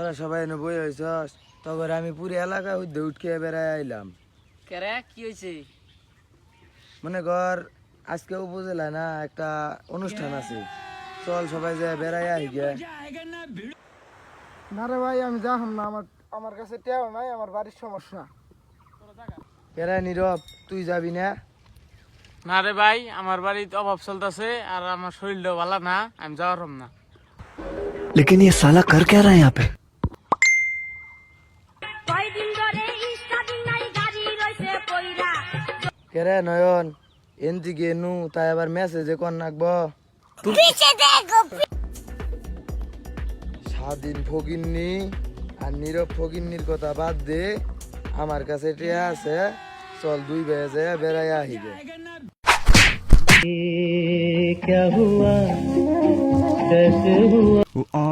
তোরা সবাই এনে বই হয়েছস তখন আমি পুরো এলাকায় উঠকে বেড়ায় আইলাম। কেরে কি হয়েছে? মনে কর আজকে উপজেলা না একটা অনুষ্ঠান আছে, চল সবাই যায় বেড়ায় আই গে। না রে ভাই আমি যাহাম না, আমার আমার কাছে টেও নাই, আমার বাড়ির সমস্যা। কেরা নীরব, তুই যাবি না? না রে ভাই, আমার বাড়িতে অভাব চলতেছে আর আমার শরীরটাও ভালো না, আমি যাওয়ার না। लेकिन ये साला कर क्या रहा है यहाँ पे? কেরা নয়ন এনতি গেনু তাই আবার মেসেজে কর নাকবো। স্বাধীন ফকিন্নি আর নীরব ফকিন্নির কথা বাদ দে, আমার কাছে টিয়া আছে, চল দুই বেজে বেড়াই আহিবে। क्या हुआ कैसे हुआ